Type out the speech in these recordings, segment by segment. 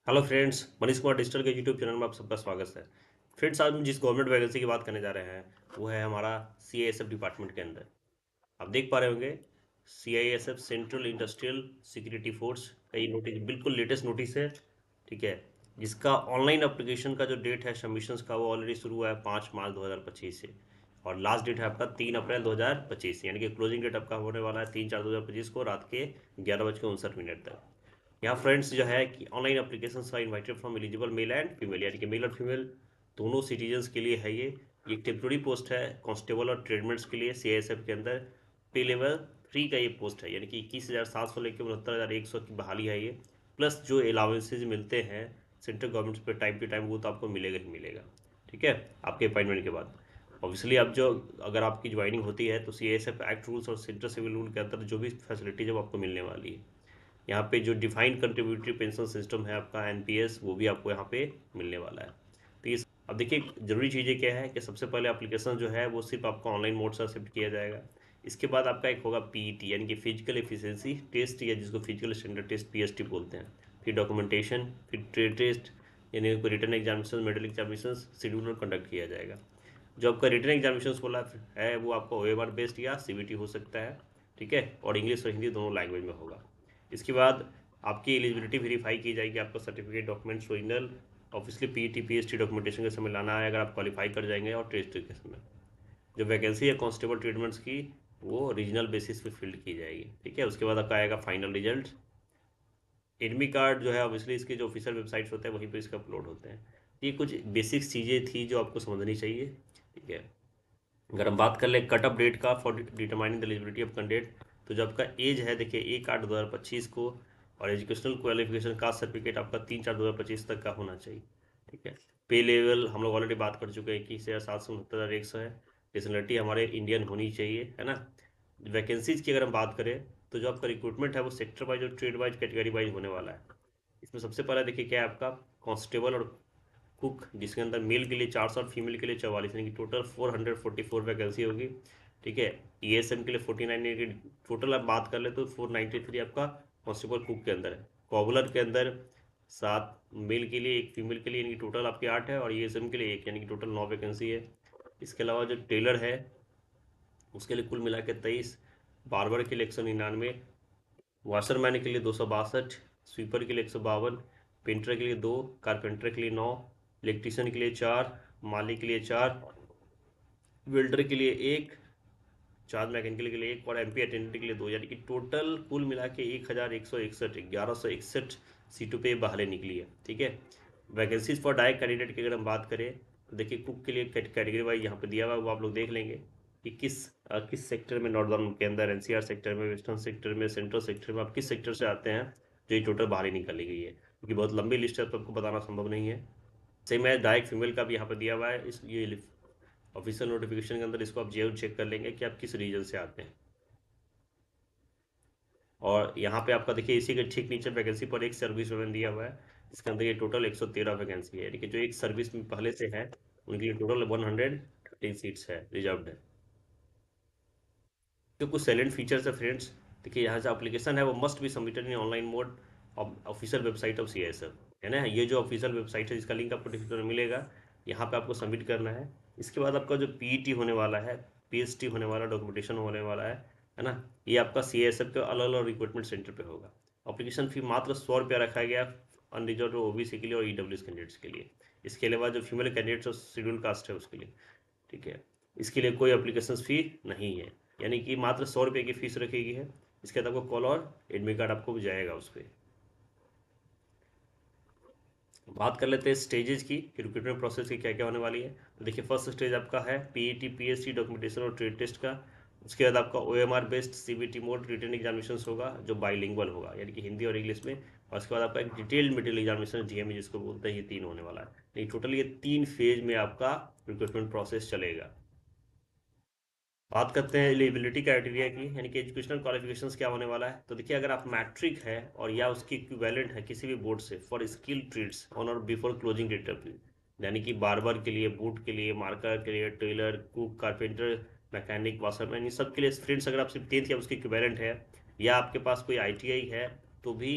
Hello friends, Manish Kumar digital के YouTube channel में आप सबका स्वागत है। फ्रेंड्स, आज हम जिस गवर्नमेंट वैकेंसी की बात करने जा रहे हैं वो है हमारा सीआईएसएफ डिपार्टमेंट के अंदर। आप देख पा रहे होंगे, CISF central industrial security force का ये नोटिस बिल्कुल लेटेस्ट नोटिस है। ठीक है, जिसका ऑनलाइन एप्लीकेशन का जो डेट है सबमिशन का वो ऑलरेडी शुरू हुआ है 5 मार्च 2025 से। और लास्ट डेट है आपका 3 अप्रैल 2025, यानी कि क्लोजिंग डेट आपका होने वाला है 3/4/2025 को रात के 11:59 तक। यहाँ फ्रेंड्स जो है कि ऑनलाइन एप्लीकेशन का invited from eligible male and female, यानी कि मेल और फीमेल दोनों सिटीजन्स के लिए है। ये टेम्प्रोरी पोस्ट है कांस्टेबल और ट्रेडमेंट्स के लिए सीआईएसएफ के अंदर। पे लेवल 3 का ये पोस्ट है, यानी कि 21,700 लेकर 69,100 की बहाली है ये। प्लस जो अलाउंसेज मिलते हैं सेंट्रल गवर्नमेंट पे टाइम टू टाइम, वो तो आपको मिलेगा ही मिलेगा। ठीक है, आपके अपॉइंटमेंट के बाद ऑब्वियसली अब जो अगर आपकी ज्वाइनिंग होती है तो सीआईएसएफ एक्ट रूल्स और सेंट्रल सिविल रूल के अंदर जो भी फैसिलिटी है वो आपको मिलने वाली है। यहाँ पे जो डिफाइंड कंट्रीब्यूटरी पेंशन सिस्टम है आपका एनपीएस, वो भी आपको यहाँ पे मिलने वाला है। तो ये अब देखिए, जरूरी चीज़ें क्या है कि सबसे पहले एप्लीकेशन जो है वो सिर्फ आपको ऑनलाइन मोड से एक्सेप्ट किया जाएगा। इसके बाद आपका एक होगा पीईटी, यानी कि फिजिकल एफिशिएंसी टेस्ट, या जिसको फिजिकल स्टैंडर्ड टेस्ट पीएसटी बोलते हैं। फिर डॉक्यूमेंटेशन, फिर ट्रेड टेस्ट, यानी return examination, medal examination schedule और कंडक्ट किया जाएगा। जो आपका रिटर्न एग्जामिनेशन बोला है वो आपका ओएमआर बेस्ड या सीबीटी हो सकता है। ठीक है, और इंग्लिश और हिंदी दोनों लैंग्वेज में होगा। इसके बाद आपकी एलिजिबिलिटी वेरीफाई की जाएगी, आपका certificate documents original officially PET PST documentation के समय लाना है अगर आप क्वालिफाई कर जाएंगे, और टेस्ट के समय जो वैकेंसी है कांस्टेबल ट्रीटमेंट्स की वो रीजनल बेसिस पे फिल्ड की जाएगी। ठीक है, उसके बाद आपका आएगा फाइनल रिजल्ट। एडमिट कार्ड जो है ऑब्वियसली इसके जो ऑफिशियल वेबसाइट्स होते हैं वहीं पे इसका अपलोड होते हैं। ये कुछ बेसिक चीज़ें थी जो आपको समझनी चाहिए। ठीक है, अगर हम बात कर ले कट ऑफ डेट का for determining the eligibility of candidate, तो जो आपका एज है देखिए 1/8/2025 को, और एजुकेशनल क्वालिफिकेशन का सर्टिफिकेट आपका 3/4/2025 तक का होना चाहिए। ठीक है, पे लेवल हम लोग ऑलरेडी बात कर चुके हैं कि 769,100 है। नेशनलिटी हमारे इंडियन होनी चाहिए, है ना। वैकेंसीज की अगर हम बात करें तो जो आपका रिक्रूटमेंट है वो सेक्टर वाइज और ट्रेड वाइज कैटेगरी वाइज होने वाला है। इसमें सबसे पहला देखिए क्या है आपका कांस्टेबल और कुक, जिसके अंदर मेल के लिए 400 और फीमेल के लिए 44, यानी कि टोटल 444 वैकेंसी होगी। ठीक है, ईएसएम के लिए 49, यानी कि टोटल आप बात कर ले तो 493 आपका कांस्टेबल कुक के अंदर है। कॉबलर के अंदर 7 मेल के लिए 1 फीमेल के लिए, यानी कि टोटल आपकी 8 है, और ईएसएम के लिए 1, यानी कि टोटल 9 वैकेंसी है। इसके अलावा जो टेलर है उसके लिए कुल मिला के 23, बार्बर के लिए 199, वाशरमैन के लिए 262, स्वीपर के लिए 152, पेंटर के लिए 2, कारपेंटर के लिए 9, इलेक्ट्रीशियन के लिए 4, माली के लिए 4, वेल्डर के लिए 1, चार्ज मैकेनिकल के लिए 1, और एमपी अटेंडेंट के लिए 2, यानी कि टोटल कुल मिला के 1161, 1161 सीटों पे बहाली निकली है। ठीक है, वैकेंसीज फॉर डायरेक्ट कैंडिडेट की अगर हम बात करें तो देखिए कुक के लिए कैटेगरी वाइज यहाँ पे दिया हुआ है, वो आप लोग देख लेंगे कि किस सेक्टर में, नॉर्दर्न के अंदर एनसीआर सेक्टर में, वेस्टर्न सेक्टर में, सेंट्रल सेक्टर में आप किस सेक्टर से आते हैं जो ये टोटल बाहर ही निकाली गई है, क्योंकि बहुत लंबी लिस्ट है तो आपको बताना संभव नहीं है। सेम है डायरेक्ट फीमेल का भी यहाँ पर दिया हुआ है, इस ये ऑफिशियल नोटिफिकेशन के अंदर इसको आप जरूर चेक कर लेंगे कि आप किस रीजन से आते हैं। और यहाँ पे आपका देखिए इसी के ठीक नीचे वैकेंसी पर एक सर्विस वुमेन दिया हुआ है, इसके अंदर ये टोटल 113 वैकेंसी है, यानी कि जो एक सर्विस में पहले से है उनके लिए टोटल 113 सीट्स है, रिजर्व्ड है। तो कुछ सैलेंट फीचर्स है फ्रेंड्स। देखिए यहाँ जो एप्लीकेशन है वो must be submitted in online mode official website of CISF, है ना। ये जो ऑफिशियल वेबसाइट है जिसका लिंक आपको डिस्क्रिप्शन में मिलेगा, यहाँ पे आपको सबमिट करना है। इसके बाद आपका जो पीईटी होने वाला है, पीएसटी होने वाला, डॉक्यूमेंटेशन होने वाला है ना, ये आपका सीआईएसएफ के अलग अलग रिक्रूटमेंट सेंटर पे होगा। एप्लीकेशन फी मात्र 100 रुपया रखा गया अनरिजर्व ओबीसी के लिए और ईडब्ल्यूएस कैंडिडेट्स के लिए। इसके अलावा जो फीमेल कैंडिडेट्स और शेड्यूल कास्ट है उसके लिए। ठीक है, इसके लिए कोई एप्लीकेशन फ़ी नहीं है, यानी कि मात्र 100 रुपये की फ़ीस रखेगी है। इसके बाद आपको कॉल और एडमिट कार्ड आपको जाएगा उस पर। बात कर लेते हैं स्टेजेस की कि रिक्रूटमेंट प्रोसेस की क्या क्या होने वाली है। तो देखिए फर्स्ट स्टेज आपका है पीईटी पीएसटी डॉक्यूमेंटेशन और ट्रेड टेस्ट का। उसके बाद आपका OMR based CBT mode return examination होगा जो बाईलिंगुअल होगा, यानी कि हिंदी और इंग्लिश में। और उसके बाद आपका एक डिटेल्ड मटेरियल एग्जामिनेशन डीएमई जिसको बोलते हैं, ये 3 होने वाला है। नहीं, टोटल ये 3 फेज में आपका रिक्रूटमेंट प्रोसेस चलेगा। बात करते हैं एलिजिबिलिटी क्राइटेरिया की, यानी कि एजुकेशनल क्वालिफिकेशंस क्या होने वाला है। तो देखिए अगर आप मैट्रिक है और या उसकी इक्विवेलेंट है किसी भी बोर्ड से फॉर स्किल ट्रेड्स ऑन और बिफोर क्लोजिंग डेट ऑफ, यानी कि बार्बर के लिए, बूट के लिए, मार्कर के लिए, tailor, cook, carpenter, mechanic, washerman, इन सब के लिए फ्रेंड्स अगर आप सिर्फ 10th या उसकी इक्विवेलेंट है, या आपके पास कोई आईटीआई है तो भी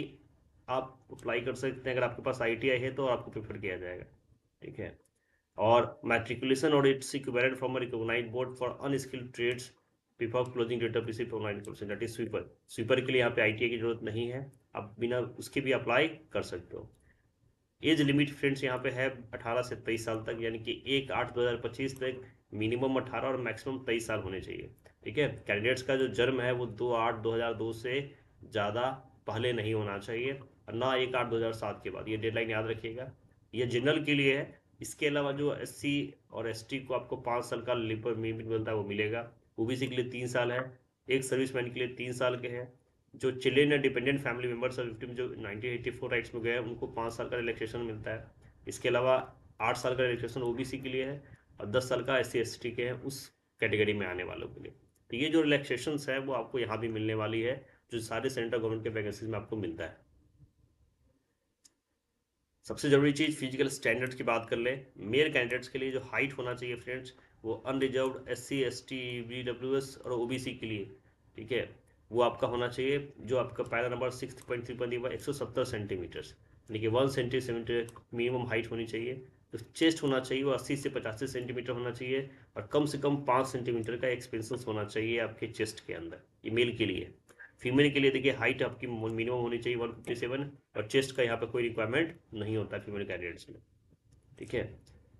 आप अप्लाई कर सकते हैं। अगर आपके पास ITI है तो आपको प्रेफर किया जाएगा, ठीक है। और मैट्रिकुलेशन और it's equivalent from a recognised board for unskilled trades before closing date of receipt online course, that is sweeper. Sweeper के लिए यहाँ पे ITI की जरूरत नहीं है, आप बिना उसके भी अप्लाई कर सकते हो। एज लिमिट फ्रेंड्स यहाँ पे है 18 से 23 साल तक, यानी कि 1/8/2025 तक मिनिमम 18 और मैक्सिमम 23 साल होने चाहिए, ठीक है। कैंडिडेट्स का जो जन्म है वो 2/8/2002 से ज़्यादा पहले नहीं होना चाहिए, और ना 1/8/2007 के बाद, ये डेडलाइन याद रखिएगा। ये जनरल के लिए है। इसके अलावा जो SC और ST को आपको 5 साल का लिपर मिलता है वो मिलेगा। OBC के लिए 3 साल है। एक सर्विसमैन के लिए 3 साल के हैं। जो चिल्ड्रेन या dependent family members of victim जो 1984 राइट्स में गए हैं उनको 5 साल का रिलैक्सेशन मिलता है। इसके अलावा 8 साल का रिलैक्सेशन OBC के लिए है, और 10 साल का SC ST के हैं उस कैटेगरी में आने वालों के लिए। तो ये जो रिलैक्सेशन है वो आपको यहाँ भी मिलने वाली है, जो सारे सेंट्रल गवर्नमेंट के वैकेंसीज में आपको मिलता है। सबसे जरूरी चीज़ फिजिकल स्टैंडर्ड्स की बात कर ले। मेल कैंडिडेट्स के लिए जो हाइट होना चाहिए फ्रेंड्स, वो अनरिजर्व्ड SC ST BWS और OBC के लिए, ठीक है, वो आपका होना चाहिए जो आपका पैरा नंबर 6.3 170 सेंटीमीटर्स, यानी कि 1 सेंटीमीटर मिनिमम हाइट होनी चाहिए। तो चेस्ट होना चाहिए वो 80 से 85 सेंटीमीटर होना चाहिए, और कम से कम 5 सेंटीमीटर का एक्सपेंसेस होना चाहिए आपके चेस्ट के अंदर। ये मेल के लिए। फीमेल के लिए देखिए हाइट आपकी मिनिमम होनी चाहिए 157, और चेस्ट का यहाँ पे कोई रिक्वायरमेंट नहीं होता फीमेल कैंडिडेट्स में, ठीक है।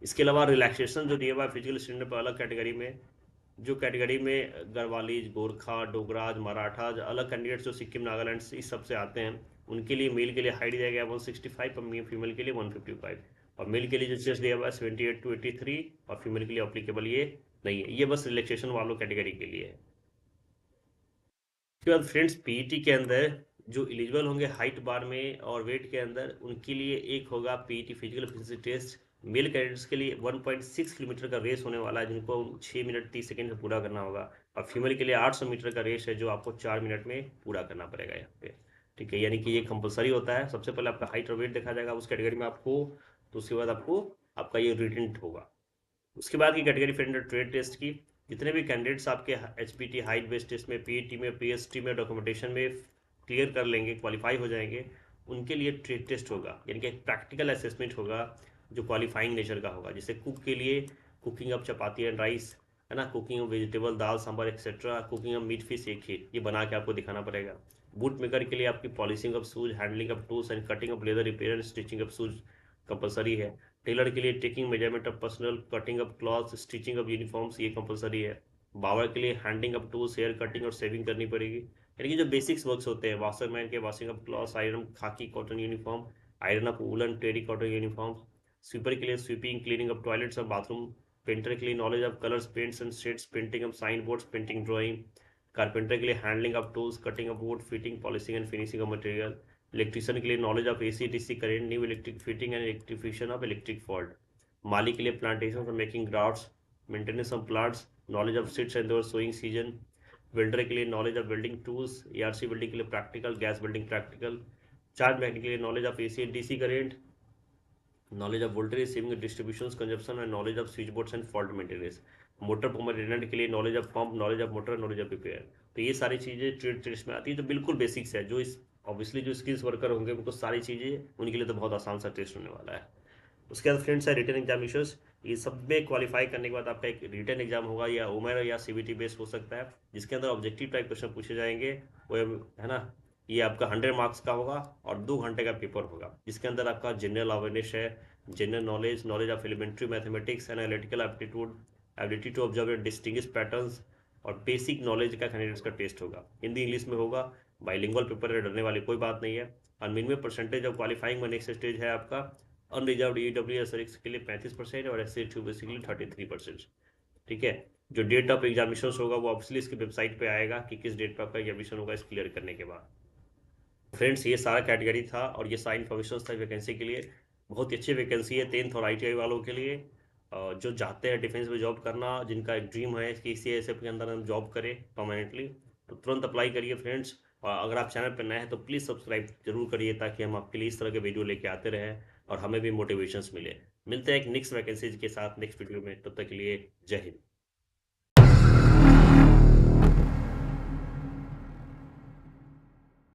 इसके अलावा रिलैक्सेशन जो दिया हुआ है फिजिकल स्टैंडर्ड पर अलग कैटेगरी में, जो कैटेगरी में गढ़वालीज, गोरखा, डोगराज, मराठाज, अलग कैंडिडेट्स जो सिक्किम, नागालैंड इस सब से आते हैं, उनके लिए मेल के लिए हाइट दिया गया 165 और फीमेल के लिए 155, और मेल के लिए जो चेस्ट दिया हुआ है 78 to 83, और फीमेल के लिए अप्लीकेबल ये नहीं है। ये बस रिलैक्सेशन वालों कैटेगरी के लिए है। उसके बाद फ्रेंड्स PET के अंदर जो एलिजिबल होंगे हाइट बार में और वेट के अंदर, उनके लिए एक होगा PET physical efficiency test. Male candidates के लिए 1.6 किलोमीटर का रेस होने वाला है, जिनको 6 मिनट 30 सेकंड में पूरा करना होगा, और फीमेल के लिए 800 मीटर का रेस है जो आपको 4 मिनट में पूरा करना पड़ेगा यहाँ पे, ठीक है। यानी कि ये कंपलसरी होता है। सबसे पहले आपका हाइट और वेट देखा जाएगा उस कैटेगरी में आपको, तो उसके बाद आपको आपका ये रिटन होगा। उसके बाद की कैटेगरी फ्रेंड ट्रेड टेस्ट की, जितने भी कैंडिडेट्स आपके HPT हाइट बेस्ड टेस्ट में, PET में, PST में, डॉक्यूमेंटेशन में क्लियर कर लेंगे, क्वालिफाई हो जाएंगे, उनके लिए ट्रेड टेस्ट होगा, यानी कि एक प्रैक्टिकल असेसमेंट होगा जो क्वालिफाइंग नेचर का होगा। जैसे कुक के लिए cooking of chapati and rice, है ना, cooking of vegetable, dal sambar etcetera, cooking of meat fish एक ही, ये बना के आपको दिखाना पड़ेगा। बूट मेकर के लिए आपकी polishing of shoes, handling of tools and cutting of leather, repair and stitching of shoes compulsory है। टेलर के लिए taking measurement of personal, cutting of cloth, stitching of uniforms, ये कंपलसरी है। बावर के लिए handing of tools, hair cutting और shaving करनी पड़ेगी, यानी कि जो बेसिक्स वर्क्स होते हैं। वाशरमैन के washing of cloth, iron khaki cotton uniform, iron of woollen terry cotton uniform. Sweeper के लिए स्वीपिंग, क्लीनिंग ऑफ टॉयलेट्स और बाथरूम। पेंटर के लिए knowledge of colours, paints and shades, painting of sign boards, painting drawing. Carpenter के लिए handling of tools, cutting of wood, fitting, polishing and finishing of material. Electrician के लिए knowledge of AC DC current, new electric fitting and electrification of electric fault. माली के लिए plantation of making grafts, maintenance of plants, knowledge of seeds and their sowing season. Welder के लिए knowledge of building tools, ERC building के लिए practical, gas building practical. Charge mechanic के लिए knowledge of AC and DC current, knowledge of voltage receiving distribution consumption and knowledge of switch boards and fault maintenance. Motor pump attendant के लिए knowledge of pump, knowledge of motor, knowledge of repair. तो ये सारी चीज़ें trade test में आती है, जो बिल्कुल बेसिक्स है। जो इस ऑब्वियसली जो स्किल्स वर्कर होंगे उनको सारी चीज़ें, उनके लिए तो बहुत आसान सा टेस्ट होने वाला है। उसके बाद फ्रेंड्स है रिटन एग्जामिनेशंस। ये सब में क्वालिफाई करने के बाद आपका एक रिटन एग्जाम होगा, या उमेर या CBT बेस्ड हो सकता है, जिसके अंदर ऑब्जेक्टिव टाइप क्वेश्चन पूछे जाएंगे, वो है ना। ये आपका 100 मार्क्स का होगा, और 2 घंटे का पेपर होगा, जिसके अंदर आपका जनरल अवेयरनेस है, general knowledge, knowledge of elementary mathematics, analytical aptitude, ability to observe and distinguish patterns, और बेसिक नॉलेज का कैंडिडेट्स का टेस्ट होगा। हिंदी इंग्लिश में होगा, बाइलिंगुअल पेपर है, डरने वाली कोई बात नहीं है। और मिनिमम परसेंटेज ऑफ क्वालिफाइंग में नेक्स्ट स्टेज है आपका अनरिजर्व्ड EWS के लिए 35% और SC के लिए 33%, ठीक है। जो डेट ऑफ एग्जामिनेशन होगा वो ऑब्वियसली इसकी वेबसाइट पे आएगा कि किस डेट पर आपका एग्जामिनेशन होगा, इस क्लियर करने के बाद। फ्रेंड्स ये सारा कैटेगरी था, और ये सारा इन्फॉर्मेशन था वैकेंसी के लिए। बहुत ही अच्छी वैकेंसी है 10th और ITI वालों के लिए, जो चाहते हैं डिफेंस में जॉब करना, जिनका एक ड्रीम है कि CISF के अंदर हम जॉब करें परमानेंटली, तो तुरंत अप्लाई करिए फ्रेंड्स। और अगर आप चैनल पर नए हैं तो प्लीज़ सब्सक्राइब जरूर करिए, ताकि हम आपके लिए इस तरह के वीडियो लेके आते रहें और हमें भी मोटिवेशंस मिले। मिलते हैं एक नेक्स्ट वैकेंसीज के साथ नेक्स्ट वीडियो में, तब तक के लिए जय हिंद।